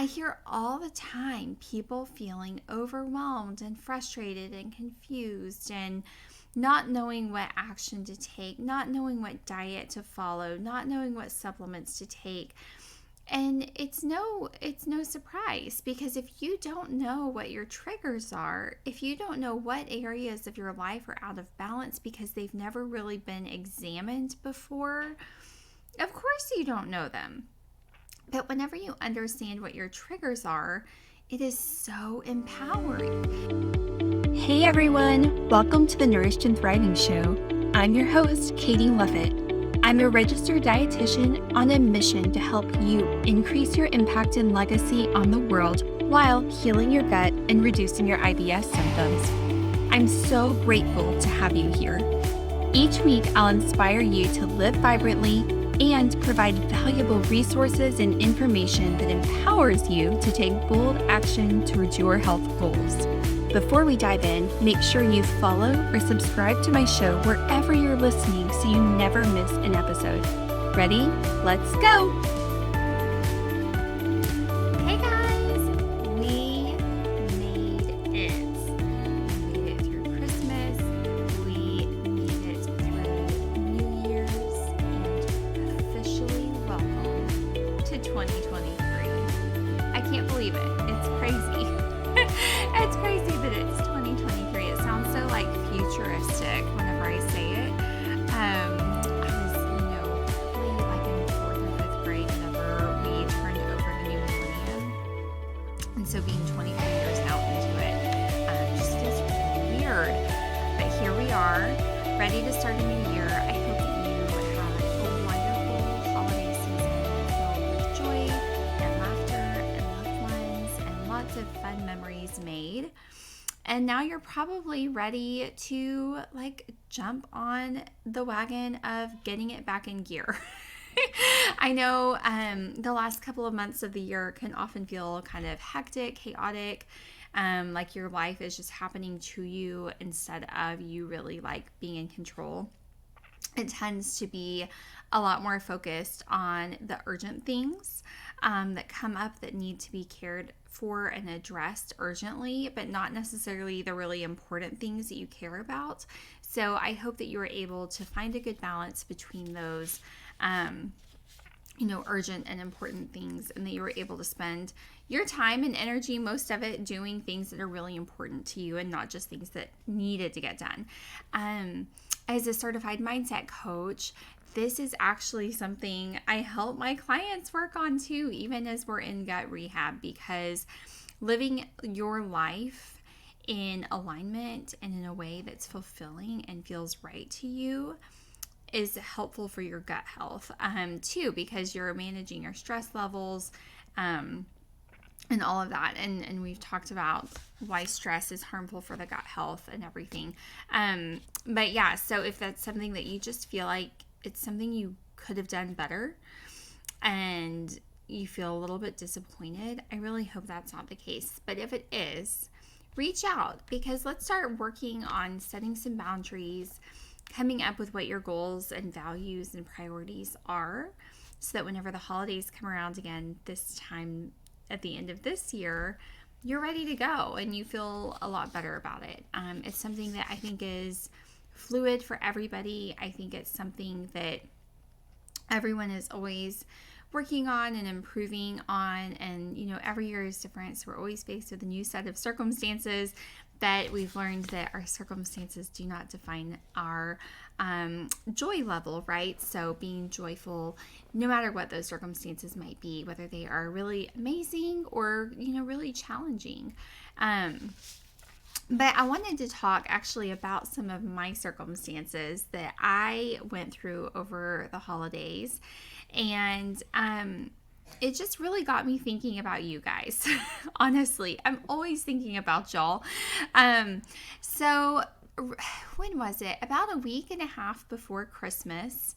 I hear all the time people feeling overwhelmed and frustrated and confused and not knowing what action to take, not knowing what diet to follow, not knowing what supplements to take. And it's no surprise, because if you don't know what your triggers are, if you don't know what areas of your life are out of balance because they've never really been examined before, of course you don't know them. But whenever you understand what your triggers are, it is so empowering. Hey everyone, welcome to the Nourished and Thriving Show. I'm your host, Katie Luffett. I'm a registered dietitian on a mission to help you increase your impact and legacy on the world while healing your gut and reducing your IBS symptoms. I'm so grateful to have you here. Each week, I'll inspire you to live vibrantly and provide valuable resources and information that empowers you to take bold action towards your health goals. Before we dive in, make sure you follow or subscribe to my show wherever you're listening so you never miss an episode. Ready? Let's go! Hey guys, we made it. We made it through Christmas. We made it through New Year's, and officially welcome to 2023. I can't believe it. It's crazy. It's crazy that it's 2023. It sounds so like futuristic whenever I say it. I was, probably like in 4th or 5th grade whenever we turned over the new millennium. And so being 23 years out into it just feels really weird. But here we are, ready to start a new year. I hope that you have a wonderful holiday season filled with joy and laughter and loved ones and lots of fun memories made. And now you're probably ready to jump on the wagon of getting it back in gear. I know the last couple of months of the year can often feel kind of hectic, chaotic, like your life is just happening to you instead of you really being in control. It tends to be a lot more focused on the urgent things that come up that need to be cared for and addressed urgently, but not necessarily the really important things that you care about. So I hope that you are able to find a good balance between those, urgent and important things, and that you were able to spend your time and energy, most of it, doing things that are really important to you and not just things that needed to get done. As a certified mindset coach, this is actually something I help my clients work on too, even as we're in gut rehab, because living your life in alignment and in a way that's fulfilling and feels right to you is helpful for your gut health too, because you're managing your stress levels and all of that. And we've talked about why stress is harmful for the gut health and everything. But yeah, so if that's something that you just feel like it's something you could have done better and you feel a little bit disappointed, I really hope that's not the case. But if it is, reach out, because let's start working on setting some boundaries, coming up with what your goals and values and priorities are, so that whenever the holidays come around again this time at the end of this year, you're ready to go and you feel a lot better about it. It's something that I think is fluid for everybody. I think it's something that everyone is always working on and improving on, and every year is different, so we're always faced with a new set of circumstances. But we've learned that our circumstances do not define our joy level, right? So being joyful no matter what those circumstances might be, whether they are really amazing or really challenging. But I wanted to talk actually about some of my circumstances that I went through over the holidays. And it just really got me thinking about you guys. Honestly, I'm always thinking about y'all. So when was it? About a week and a half before Christmas,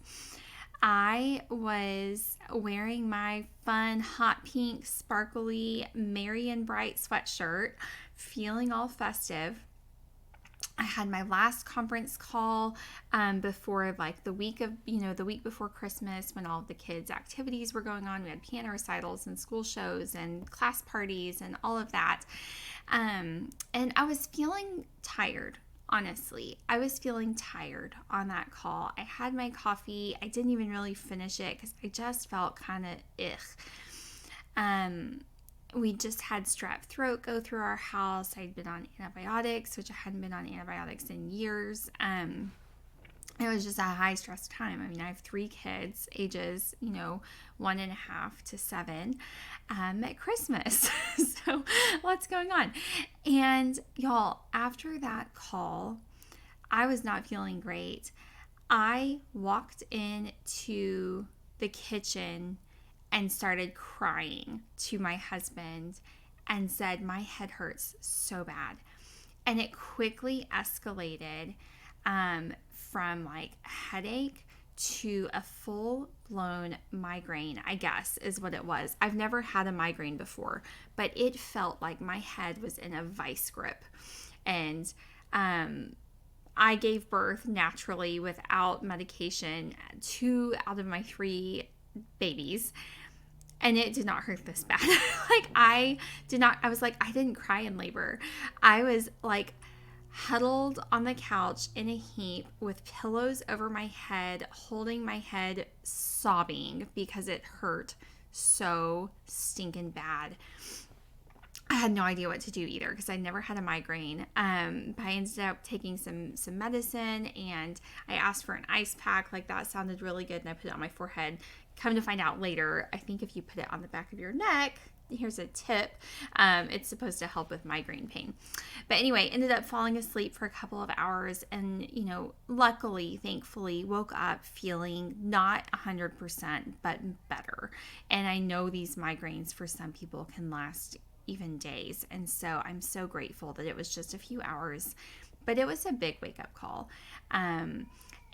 I was wearing my fun hot pink sparkly Merry and Bright sweatshirt, feeling all festive. I had my last conference call before like the week before Christmas, when all of the kids' activities were going on. We had piano recitals and school shows and class parties and all of that. And I was feeling tired. Honestly, I was feeling tired on that call. I had my coffee. I didn't even really finish it because I just felt kind of we just had strep throat go through our house. I'd been on antibiotics, which I hadn't been on antibiotics in years. It was just a high stress time. I mean, I have 3 kids, ages, 1.5 to 7, at Christmas. So lots going on. And y'all, after that call, I was not feeling great. I walked into the kitchen and started crying to my husband and said, my head hurts so bad. And it quickly escalated from like a headache to a full-blown migraine, I guess is what it was. I've never had a migraine before, but it felt like my head was in a vice grip. And I gave birth naturally without medication, 2 out of my 3 babies. And it did not hurt this bad. I was like, I didn't cry in labor. I was like huddled on the couch in a heap with pillows over my head, holding my head, sobbing because it hurt so stinking bad. I had no idea what to do either because I never had a migraine. But I ended up taking some medicine, and I asked for an ice pack. Like, that sounded really good, and I put it on my forehead. Come to find out later, I think if you put it on the back of your neck, here's a tip, it's supposed to help with migraine pain. But anyway, ended up falling asleep for a couple of hours, and luckily, thankfully, woke up feeling not 100% but better. And I know these migraines for some people can last even days, and so I'm so grateful that it was just a few hours, but it was a big wake-up call.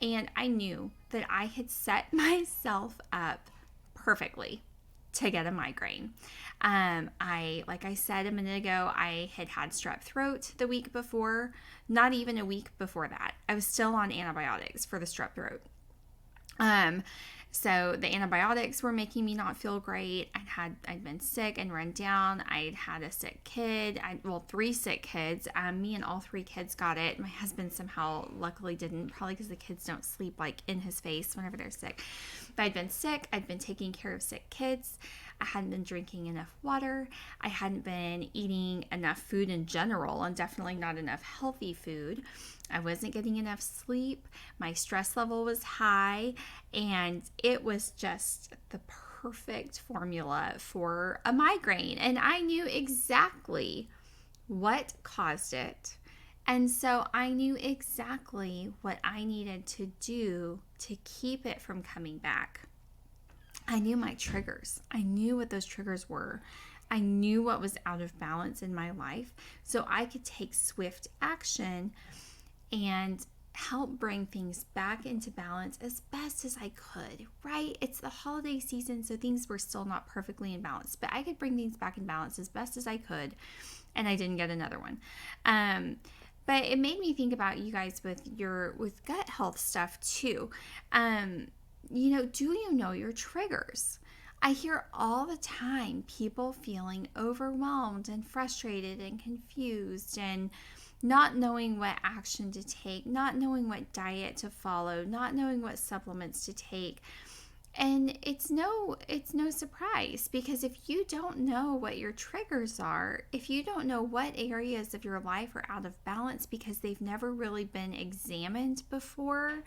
And I knew that I had set myself up perfectly to get a migraine. Like I said a minute ago, I had strep throat the week before, not even a week before that. I was still on antibiotics for the strep throat. So the antibiotics were making me not feel great. I'd been sick and run down. I'd had a sick kid. 3 sick kids. Me and all 3 kids got it. My husband somehow luckily didn't, probably because the kids don't sleep like in his face whenever they're sick. But I'd been sick. I'd been taking care of sick kids. I hadn't been drinking enough water. I hadn't been eating enough food in general, and definitely not enough healthy food. I wasn't getting enough sleep. My stress level was high, and it was just the perfect formula for a migraine. And I knew exactly what caused it. And so I knew exactly what I needed to do to keep it from coming back. I knew my triggers. I knew what those triggers were. I knew what was out of balance in my life, so I could take swift action and help bring things back into balance as best as I could, right? It's the holiday season, so things were still not perfectly in balance, but I could bring things back in balance as best as I could, and I didn't get another one. But it made me think about you guys with gut health stuff too. Do you know your triggers? I hear all the time people feeling overwhelmed and frustrated and confused and not knowing what action to take, not knowing what diet to follow, not knowing what supplements to take. And it's no surprise, because if you don't know what your triggers are, if you don't know what areas of your life are out of balance because they've never really been examined before,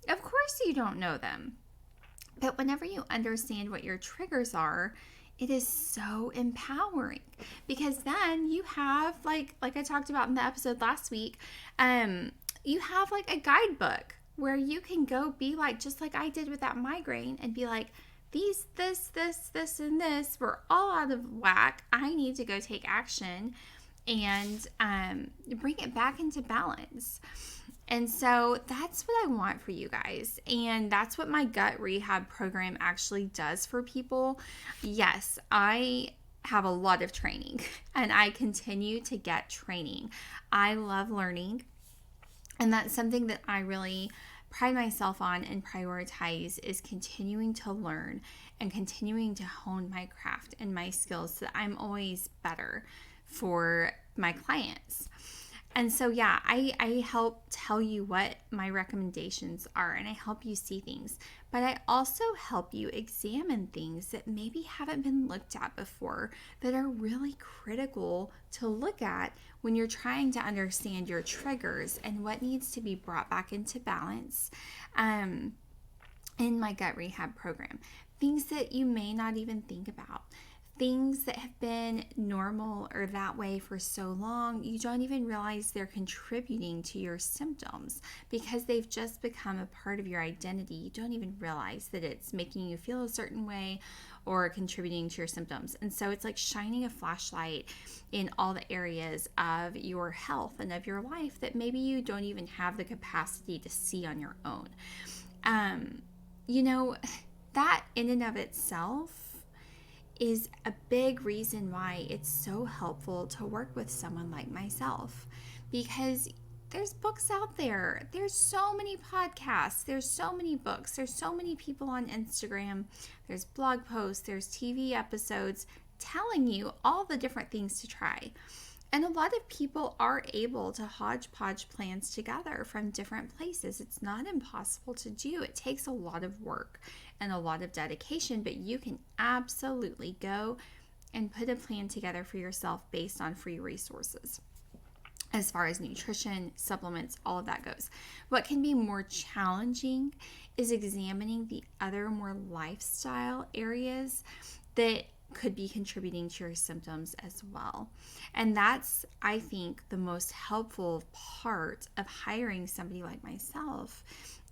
of course you don't know them. But whenever you understand what your triggers are, it is so empowering, because then you have, like I talked about in the episode last week, you have like a guidebook where you can go be like, just like I did with that migraine, and be like, this, and this were all out of whack. I need to go take action and bring it back into balance. And so that's what I want for you guys. And that's what my gut rehab program actually does for people. Yes, I have a lot of training, and I continue to get training. I love learning. And that's something that I really pride myself on and prioritize, is continuing to learn and continuing to hone my craft and my skills so that I'm always better for my clients. And so, yeah, I help tell you what my recommendations are, and I help you see things. But I also help you examine things that maybe haven't been looked at before, that are really critical to look at when you're trying to understand your triggers and what needs to be brought back into balance in my gut rehab program. Things that you may not even think about. Things that have been normal or that way for so long, you don't even realize they're contributing to your symptoms because they've just become a part of your identity. You don't even realize that it's making you feel a certain way or contributing to your symptoms. And so it's like shining a flashlight in all the areas of your health and of your life that maybe you don't even have the capacity to see on your own. That in and of itself is a big reason why it's so helpful to work with someone like myself, because there's books out there. There's so many podcasts. There's so many books. There's so many people on Instagram. There's blog posts. There's TV episodes telling you all the different things to try. And a lot of people are able to hodgepodge plans together from different places. It's not impossible to do. It takes a lot of work and a lot of dedication, but you can absolutely go and put a plan together for yourself based on free resources. As far as nutrition, supplements, all of that goes. What can be more challenging is examining the other more lifestyle areas that could be contributing to your symptoms as well. And that's, I think, the most helpful part of hiring somebody like myself,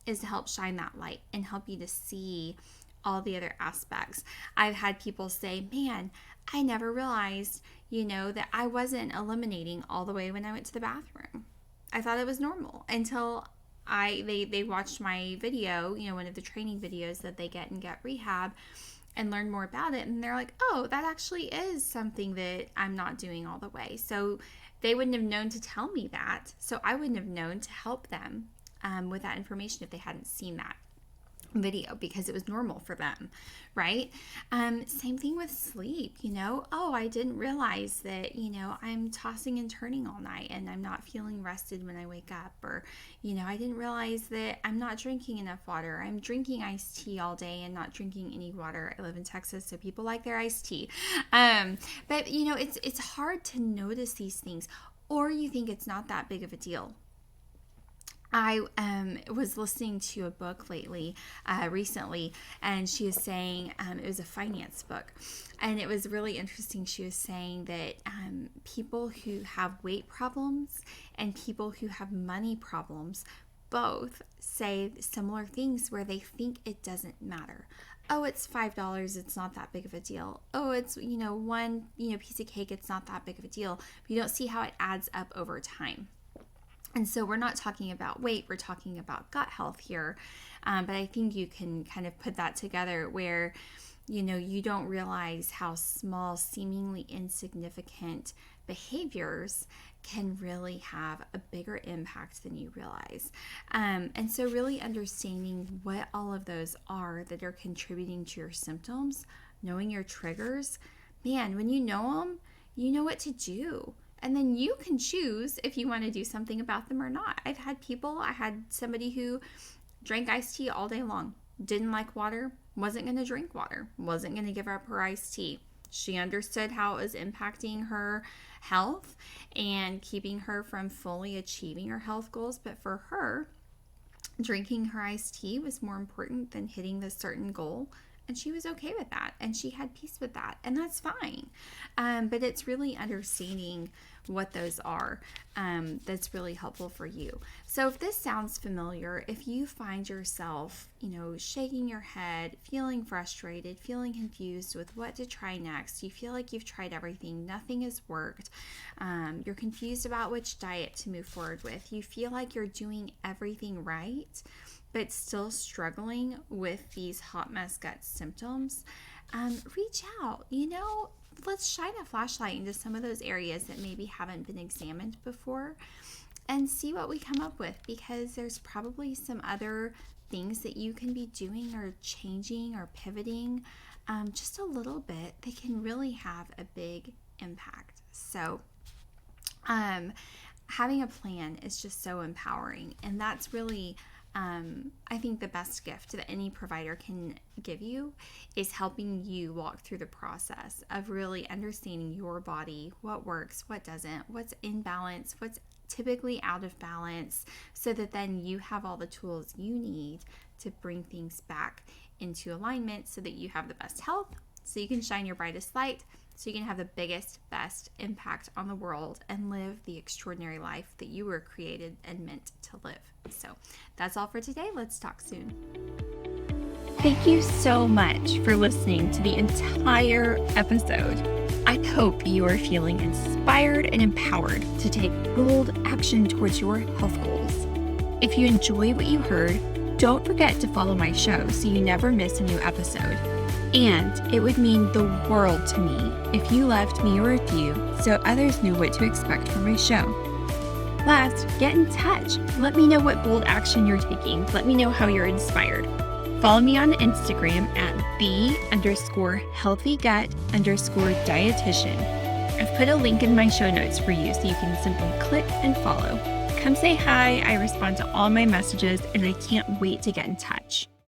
is to help shine that light and help you to see all the other aspects. I've had people say, man, I never realized, that I wasn't eliminating all the way when I went to the bathroom. I thought it was normal until they watched my video, one of the training videos that they get in Gut Rehab, and learn more about it, and they're like, oh, that actually is something that I'm not doing all the way. So they wouldn't have known to tell me that, so I wouldn't have known to help them with that information if they hadn't seen that video, because it was normal for them, right? Same thing with sleep. Oh, I didn't realize that, I'm tossing and turning all night and I'm not feeling rested when I wake up, or I didn't realize that I'm not drinking enough water. I'm drinking iced tea all day and not drinking any water. I live in Texas, so people like their iced tea. But it's hard to notice these things, or you think it's not that big of a deal. I was listening to a book recently, and she was saying, it was a finance book, and it was really interesting. She was saying that people who have weight problems and people who have money problems both say similar things, where they think it doesn't matter. Oh, it's $5. It's not that big of a deal. Oh, it's, one, piece of cake. It's not that big of a deal. But you don't see how it adds up over time. And so we're not talking about weight, we're talking about gut health here. But I think you can kind of put that together where, you don't realize how small, seemingly insignificant behaviors can really have a bigger impact than you realize. And so really understanding what all of those are that are contributing to your symptoms, knowing your triggers, man, when you know them, you know what to do. And then you can choose if you want to do something about them or not. I had somebody who drank iced tea all day long, didn't like water, wasn't going to drink water, wasn't going to give up her iced tea. She understood how it was impacting her health and keeping her from fully achieving her health goals. But for her, drinking her iced tea was more important than hitting this certain goal. And she was okay with that, and she had peace with that, and that's fine. But it's really understanding what those are that's really helpful for you. So if this sounds familiar, if you find yourself, shaking your head, feeling frustrated, feeling confused with what to try next, you feel like you've tried everything, nothing has worked, you're confused about which diet to move forward with, you feel like you're doing everything right, but still struggling with these hot mess gut symptoms, reach out. Let's shine a flashlight into some of those areas that maybe haven't been examined before, and see what we come up with, because there's probably some other things that you can be doing or changing or pivoting just a little bit that can really have a big impact. So having a plan is just so empowering, and that's really I think the best gift that any provider can give you is helping you walk through the process of really understanding your body, what works, what doesn't, what's in balance, what's typically out of balance, so that then you have all the tools you need to bring things back into alignment so that you have the best health, so you can shine your brightest light, so you can have the biggest, best impact on the world and live the extraordinary life that you were created and meant to live. So that's all for today. Let's talk soon. Thank you so much for listening to the entire episode. I hope you are feeling inspired and empowered to take bold action towards your health goals. If you enjoy what you heard, don't forget to follow my show so you never miss a new episode. And it would mean the world to me if you left me a review so others knew what to expect from my show. Last, get in touch. Let me know what bold action you're taking. Let me know how you're inspired. Follow me on Instagram at the_healthygut_dietitian. I've put a link in my show notes for you so you can simply click and follow. Come say hi. I respond to all my messages, and I can't wait to get in touch.